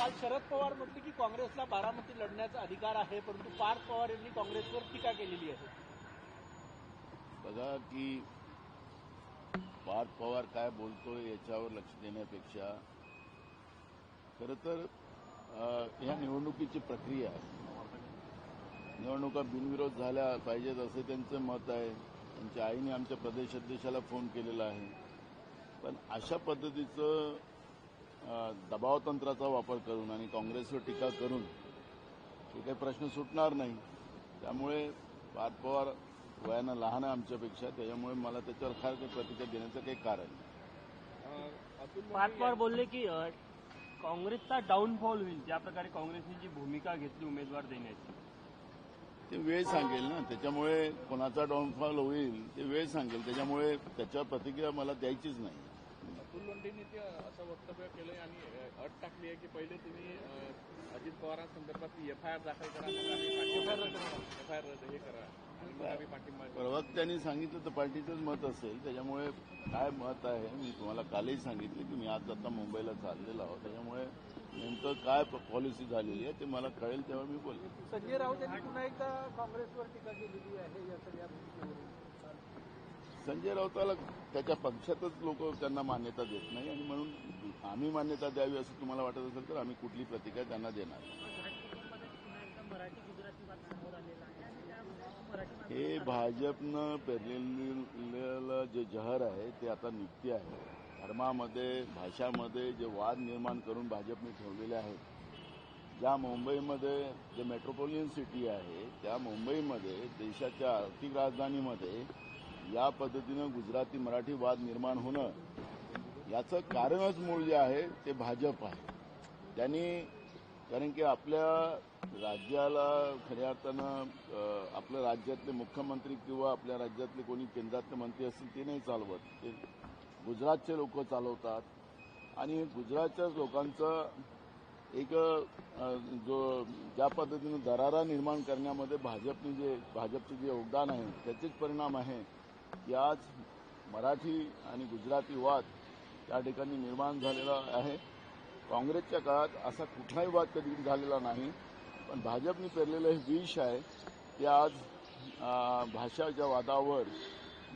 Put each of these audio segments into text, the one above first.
काल शरद पवार म्हटले की काँग्रेसला बारामती लढण्याचा अधिकार आहे, परंतु पार्थ पवार यांनी काँग्रेसवर टीका केलेली आहे. बघा की पार्थ पवार काय बोलतोय याच्यावर लक्ष देण्यापेक्षा खरं तर ह्या निवडणुकीची प्रक्रिया आहे. निवडणुका बिनविरोध झाल्या पाहिजेत असं त्यांचं मत आहे. त्यांच्या आईने आमच्या प्रदेशाध्यक्षाला फोन केलेला आहे. पण अशा पद्धतीचं दबावतंत्राचा वापर करून आणि काँग्रेसवर टीका करून हे काही प्रश्न सुटणार नाही. त्यामुळे पार्थ पवार वयानं लहान आहे आमच्यापेक्षा, त्याच्यामुळे मला त्याच्यावर फार काही प्रतिक्रिया देण्याचं काही कारण नाही. पार्थ पवार बोलले की काँग्रेसचा डाऊनफॉल होईल ज्या प्रकारे काँग्रेसने जी भूमिका घेतली उमेदवार देण्याची, ते वेळ सांगेल ना. त्याच्यामुळे कोणाचा डाऊनफॉल होईल ते वेळ सांगेल. त्याच्यामुळे त्याच्यावर प्रतिक्रिया मला द्यायचीच नाही. अतुल लोंढेंनी ते असं वक्तव्य केलंय आणि अट टाकली आहे की पहिले तुम्ही अजित पवारांसंदर्भात एफआयआर दाखल करा, एफआयआर हे करा आणि मग आम्ही पाठिंबा. प्रवक्त्यांनी सांगितलं तर पार्टीचंच मत असेल. त्याच्यामुळे काय मत आहे मी तुम्हाला कालही सांगितलं की मी आज आता मुंबईला चाललेलो आहोत. त्याच्यामुळे नेमकं काय पॉलिसी झालेली आहे ते मला कळेल तेव्हा मी बोलेन. संजय राऊत यांनी पुन्हा एकदा काँग्रेसवर टीका केलेली आहे या सगळ्या भूमिकेवरून. संजय राऊताला त्याच्या पक्षातच लोक त्यांना मान्यता देत नाही आणि म्हणून आम्ही मान्यता द्यावी असं तुम्हाला वाटत असेल तर आम्ही कुठली प्रतिक्रिया त्यांना देणार. हे भाजपनं पेरलेलं जे जहर आहे ते आता निघते आहे. धर्मामध्ये भाषामध्ये जे वाद निर्माण करून भाजपने ठेवलेले आहेत. ज्या मुंबईमध्ये जे मेट्रोपॉलिटन सिटी आहे त्या मुंबईमध्ये देशाच्या आर्थिक राजधानीमध्ये या पद्धतीनं गुजराती मराठी वाद निर्माण होणं याचं कारणच मूळ जे आहे ते भाजप आहे. त्यांनी कारण की आपल्या राज्याला खऱ्या अर्थानं आपल्या राज्यातले मुख्यमंत्री किंवा आपल्या राज्यातले कोणी केंद्रातले मंत्री असतील ते नाही चालवत, ते गुजरातचे लोक चालवतात. आणि गुजरातच्याच लोकांचं एक जो ज्या पद्धतीनं दरारा निर्माण करण्यामध्ये भाजपचं जे योगदान आहे त्याचेच परिणाम आहे की आज मराठी आणि गुजराती वाद त्या ठिकाणी निर्माण झालेला आहे. काँग्रेसच्या काळात असा कुठलाही वाद कधी झालेला नाही, पण भाजपने पेरलेलं हे विष आहे ते आज भाषाच्या वादावर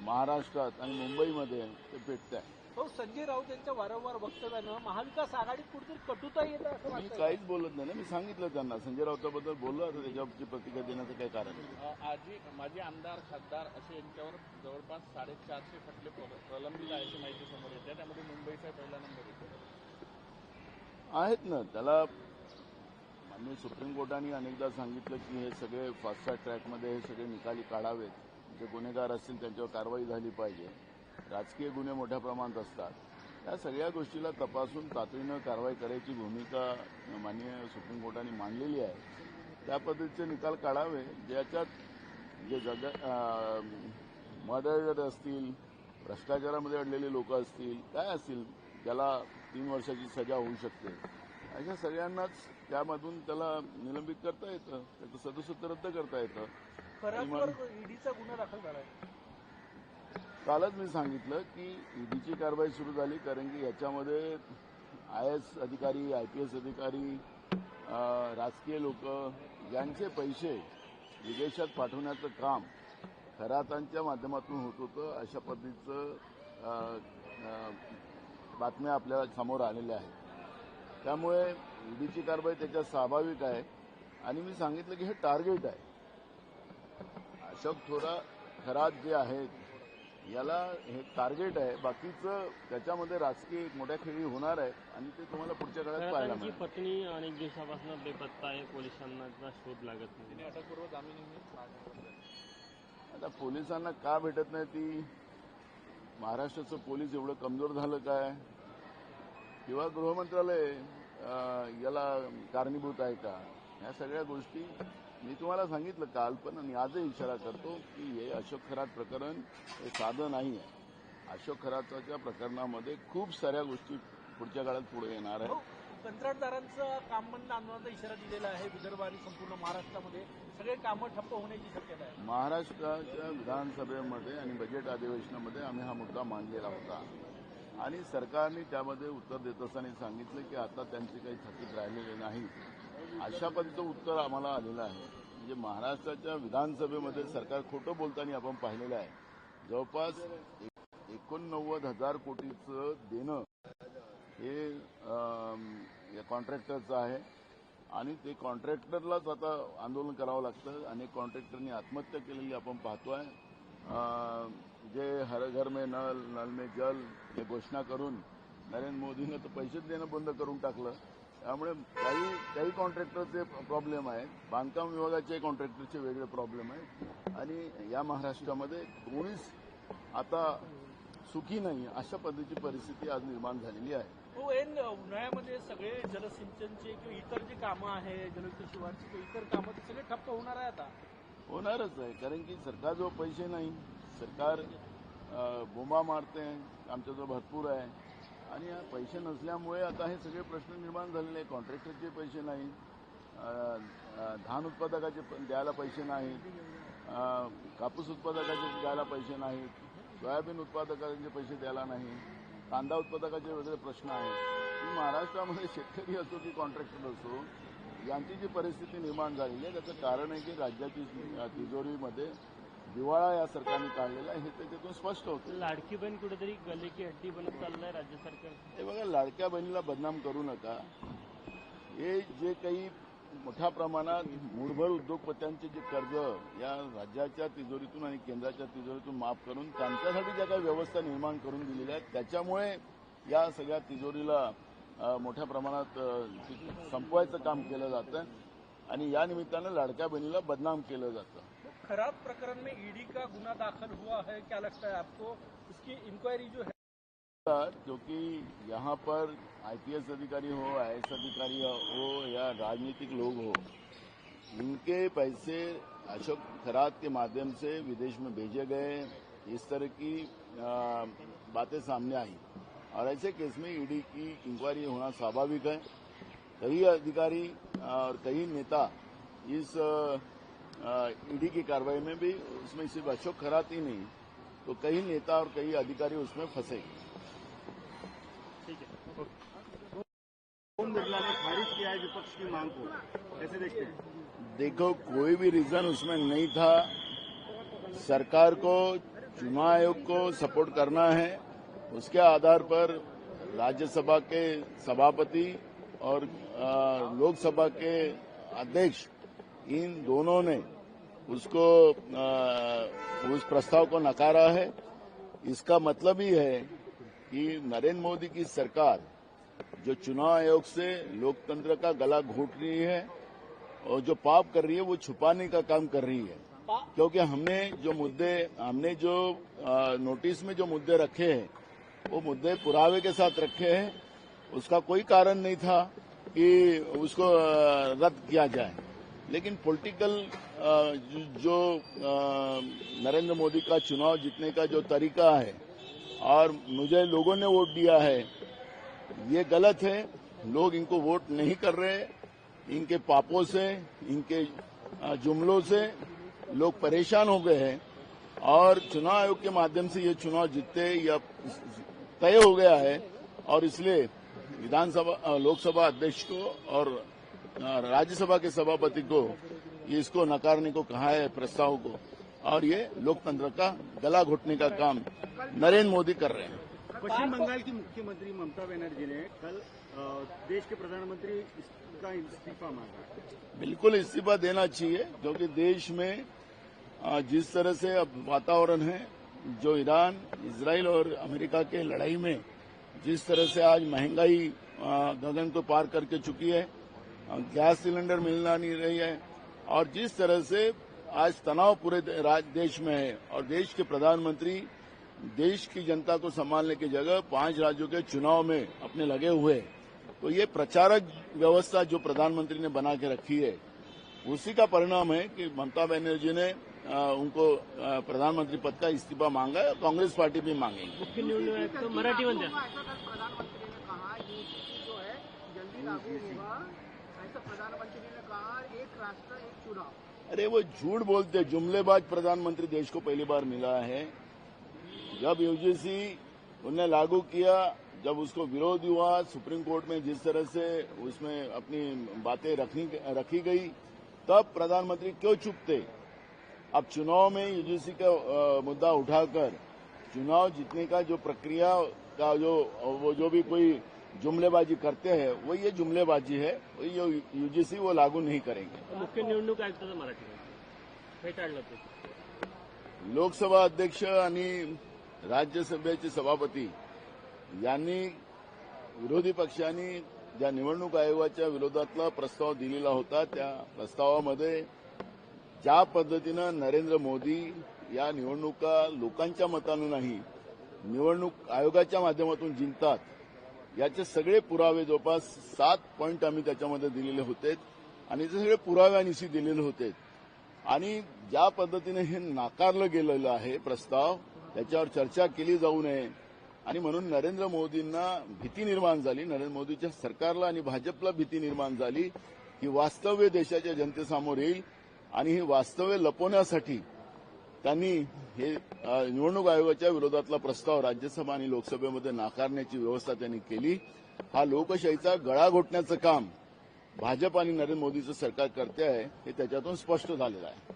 महाराष्ट्रात आणि मुंबईमध्ये ते पेटत आहे. हो, संजय राऊत यांच्या वारंवार वक्तव्यानं महाविकास आघाडीत कुठेतरी कटुता येतं असं मी वाटतं. काहीच बोलत नाही ना. मी सांगितलं त्यांना संजय राऊताबद्दल बोललो, आता त्याच्यावरची प्रतिक्रिया देण्याचं काही कारण नाही. माजी आमदार खासदार असे यांच्यावर जवळपास 450 खटले प्रलंबित आहे अशी माहिती समोर येते. त्यामध्ये मुंबईचा पहिला नंबर येतो. आहेत ना. त्याला माननीय सुप्रीम कोर्टाने अनेकदा सांगितलं की हे सगळे फास्ट ट्रॅकमध्ये हे सगळे निकाली काढावेत. जे गुन्हेगार असतील त्यांच्यावर कारवाई झाली पाहिजे. राजकीय गुन्हे मोठ्या प्रमाणात असतात. या सगळ्या गोष्टीला तपासून तातडीनं कारवाई करायची भूमिका माननीय सुप्रीम कोर्टाने मांडलेली आहे. त्या पद्धतीचे निकाल काढावे ज्याच्यात जे मर्डर असतील, भ्रष्टाचारामध्ये अडलेले लोक असतील, काय असतील ज्याला 3 वर्षाची सजा होऊ शकते, अशा सगळ्यांनाच त्यामधून त्याला निलंबित करता येतं, त्याचं सदस्यत्व रद्द करता येतं. खराबवर ईडीचा गुन्हा दाखल झाला आहे. कालच मी सांगितलं की ईडीची कारवाई सुरू झाली, कारण की याच्यामध्ये IAS अधिकारी, IPS अधिकारी, राजकीय लोक यांचे पैसे विदेशात पाठवण्याचं काम खरातांच्या माध्यमातून होत होतं. अशा पद्धतीचं बातम्या आपल्याला समोर आलेल्या आहेत. त्यामुळे ईडीची कारवाई त्याच्यात स्वाभाविक आहे. आणि मी सांगितलं की हे टार्गेट आहे. अशोक खरात जे आहेत याला हे टार्गेट आहे. बाकीचं त्याच्यामध्ये राजकीय मोठ्या खेळी होणार आहे आणि ते तुम्हाला पुढच्या काळात पाहायला मिळेल. पत्नी अनेक दिवसापासून बेपत्ता आहे, पोलिसांना शोध लागत नाही. तिने अटकपूर्व जामीन आता पोलिसांना का भेटत नाही ती महाराष्ट्राचं पोलीस एवढं कमजोर झालं काय, किंवा गृहमंत्रालय याला कारणीभूत आहे का, ह्या सगळ्या गोष्टी मी तुम्हाला सांगितलं काल पण आणि आजही इशारा करतो की हे अशोक खरात प्रकरण हे साधं नाही आहे. अशोक खराताच्या प्रकरणामध्ये खूप साऱ्या गोष्टी पुढच्या काळात पुढे येणार आहे. कंत्राटदारांचं काम बंद आंदोलनाचा इशारा दिलेला आहे. विदर्भ आणि संपूर्ण महाराष्ट्रामध्ये सगळे कामं ठप्प होण्याची शक्यता आहे. महाराष्ट्राच्या विधानसभेमध्ये आणि बजेट अधिवेशनामध्ये आम्ही हा मुद्दा मांडलेला होता. आणि सरकारने त्यामध्ये उत्तर देत असताना सांगितलं की आता त्यांचे काही थकीत राहिलेले नाही. अशा पद्धतीचं उत्तर आम्हाला आलेलं आहे. म्हणजे महाराष्ट्राच्या विधानसभेमध्ये सरकार खोटं बोलताना आपण पाहिलेलं आहे. जवळपास 89,000 कोटीचं देणं हे कॉन्ट्रॅक्टरचं आहे आणि ते कॉन्ट्रॅक्टरलाच आता आंदोलन करावं लागतं. अनेक कॉन्ट्रॅक्टरनी आत्महत्या केलेली आपण पाहतोय. जे हर घर में नल, नल में जल हे घोषणा करून नरेंद्र मोदीनं तर पैसेच देणं बंद करून टाकलं. त्यामुळे काही कॉन्ट्रॅक्टरचे प्रॉब्लेम आहेत, बांधकाम विभागाचे कॉन्ट्रॅक्टरचे वेगळे प्रॉब्लेम आहेत आणि या महाराष्ट्रामध्ये कोणीच आता सुखी नाही अशा पद्धतीची परिस्थिती आज निर्माण झालेली आहे. हो, उन्हाळ्यामध्ये सगळे जलसिंचनचे किंवा इतर जे कामं आहे, जलयुक्त शिवारची किंवा इतर कामं ते सगळे ठप्प होणार आहे. आता होणारच आहे, कारण की सरकारजवळ पैसे नाही. सरकार बोंबा मारते, आमच्याजवळ भरपूर आहे आणि पैसे नसल्यामुळे आता हे सगळे प्रश्न निर्माण झालेले आहे. कॉन्ट्रॅक्टरचे पैसे नाही, धान उत्पादकाचे द्यायला पैसे नाहीत, कापूस उत्पादकाचे द्यायला पैसे नाहीत, सोयाबीन उत्पादकांचे पैसे द्यायला नाही, कांदा उत्पादकाचे वेगळे प्रश्न आहेत. महाराष्ट्रामध्ये शेतकरी असो की कॉन्ट्रॅक्टर असो यांची जी परिस्थिती निर्माण झालेली आहे त्याचं कारण आहे की राज्याची तिजोरीमध्ये दिवाळा या सरकारने काढलेला आहे. हे त्याच्यातून स्पष्ट होतं. लाडकी बहीण कुठेतरी गले की हड्डी बनत चाललंय राज्य सरकार. हे बघा, लाडक्या बहिणीला बदनाम करू नका. हे जे काही मोठ्या प्रमाणात मूठभर उद्योगपत्यांचे जे कर्ज या राज्याच्या तिजोरीतून आणि केंद्राच्या तिजोरीतून माफ करून त्यांच्यासाठी ज्या काही व्यवस्था निर्माण करून दिलेल्या आहेत त्याच्यामुळे या सगळ्या तिजोरीला मोठ्या प्रमाणात संपवायचं काम केलं जातं आणि या निमित्तानं लाडक्या बहिणीला बदनाम केलं जातं. खराब प्रकरण में ईडी का गुना दाखल हुआ है, क्या लगता है आपको? इसकी इंक्वायरी जो है, क्योंकि यहाँ पर आईपीएस अधिकारी हो, आईएएस अधिकारी हो या राजनीतिक लोग हो, इनके पैसे अशोक खरात के माध्यम से विदेश में भेजे गए, इस तरह की बातें सामने आई और ऐसे केस में ईडी की इंक्वायरी होना स्वाभाविक है. कई अधिकारी और कई नेता इस ईडी की कार्रवाई में भी, उसमें सिर्फ अशोक खरात ही नहीं तो कई नेता और कई अधिकारी उसमें फंसे. ठीक है. ओम बिरला ने खारिज किया है विपक्ष की मांग को, कैसे देखते हैं? देखो, कोई भी रीजन उसमें नहीं था. सरकार को चुनाव आयोग को सपोर्ट करना है, उसके आधार पर राज्यसभा के सभापति और लोकसभा के अध्यक्ष इन दोनों ने उसको उस प्रस्ताव को नकारा है. इसका मतलब ही है कि नरेंद्र मोदी की सरकार जो चुनाव आयोग से लोकतंत्र का गला घोट रही है और जो पाप कर रही है वो छुपाने का काम कर रही है. क्योंकि हमने जो नोटिस में जो मुद्दे रखे हैं वो मुद्दे पुरावे के साथ रखे हैं. उसका कोई कारण नहीं था कि उसको रद्द किया जाए, लेकिन पॉलिटिकल जो नरेंद्र मोदी का चुनाव जीतने का जो तरीका है और मुझे लोगों ने वोट दिया है, ये गलत है. लोग इनको वोट नहीं कर रहे. इनके पापों से, इनके जुमलों से लोग परेशान हो गए हैं और चुनाव आयोग के माध्यम से ये चुनाव जीतते या तय हो गया है और इसलिए विधानसभा लोकसभा अध्यक्ष को और राज्यसभा के सभापति को इसको नकारने को कहा है प्रस्ताव को, और ये लोकतंत्र का गला घोटने का काम नरेंद्र मोदी कर रहे हैं. पश्चिम बंगाल की मुख्यमंत्री ममता बनर्जी ने कल देश के प्रधानमंत्री का इस्तीफा मांगा. बिल्कुल इस्तीफा देना चाहिए, क्योंकि देश में जिस तरह से अब वातावरण है, जो ईरान, इजराइल और अमेरिका के लड़ाई में जिस तरह से आज महंगाई गगन को पार करके चुकी है, गैस सिलेंडर मिलना नहीं रही है और जिस तरह से आज तनाव पूरे देश में है और देश के प्रधानमंत्री देश की जनता को संभालने की जगह 5 राज्यों के चुनाव में अपने लगे हुए, तो ये प्रचारक व्यवस्था जो प्रधानमंत्री ने बना के रखी है उसी का परिणाम है कि ममता बनर्जी ने उनको प्रधानमंत्री पद का इस्तीफा मांगा है. कांग्रेस पार्टी भी मांगेगी. मुख्य निवडणूक आयुक्त मराठी मध्ये प्रधानमंत्री ने कहा यूपीसी जो है जल्दी लागू होगा, ऐसा प्रधानमंत्री ने कहा. एक राष्ट्र एक चुनाव. अरे वो झूठ बोलते, जुमलेबाज प्रधानमंत्री देश को पहली बार मिला है. जब यूजीसी उन्होंने लागू किया। जब उसको विरोध हुआ सुप्रीम कोर्ट में, जिस तरह से उसमें अपनी बातें रखी गई, तब प्रधानमंत्री क्यों चुप थे? अब चुनाव में यूजीसी का मुद्दा उठाकर चुनाव जीतने का जो प्रक्रिया का जो भी कोई जुमलेबाजी करते हैं, वो ये जुमलेबाजी है। यूजीसी वो लागू नहीं करेंगे। मुख्य निवडणूक आयुक्ताचा मराठी फेटाळलं ते. लोकसभा अध्यक्ष आणि राज्यसभेचे सभापती यांनी विरोधी पक्षांनी ज्या निवडणूक आयोगाच्या विरोधातला प्रस्ताव दिलेला होता, त्या प्रस्तावामध्ये ज्या पद्धतीनं नरेंद्र मोदी या निवडणुका लोकांच्या मतानं नाही, निवडणूक आयोगाच्या माध्यमातून जिंकतात, याचे सगळे पुरावे जवळपास 7 पॉईंट आम्ही त्याच्यामध्ये दिलेले होते आणि ते सगळे पुराव्यानिशी दिलेले होते. आणि ज्या पद्धतीने हे नाकारलं गेलेलं आहे प्रस्ताव, त्याच्यावर चर्चा केली जाऊ नये आणि म्हणून नरेंद्र मोदींना भीती निर्माण झाली, नरेंद्र मोदीच्या सरकारला आणि भाजपला भीती निर्माण झाली की वास्तव्य देशाच्या जनतेसमोर येईल आणि ही वास्तव्य लपवण्यासाठी त्यांनी हे निवडणूक आयोगाच्या विरोधातला प्रस्ताव राज्यसभा आणि लोकसभेमध्ये नाकारण्याची व्यवस्था त्यांनी केली. हा लोकशाहीचा गळा घोटण्याचं काम भाजप आणि नरेंद्र मोदीचं सरकार करते आहे, हे त्याच्यातून स्पष्ट झालेलं आहे.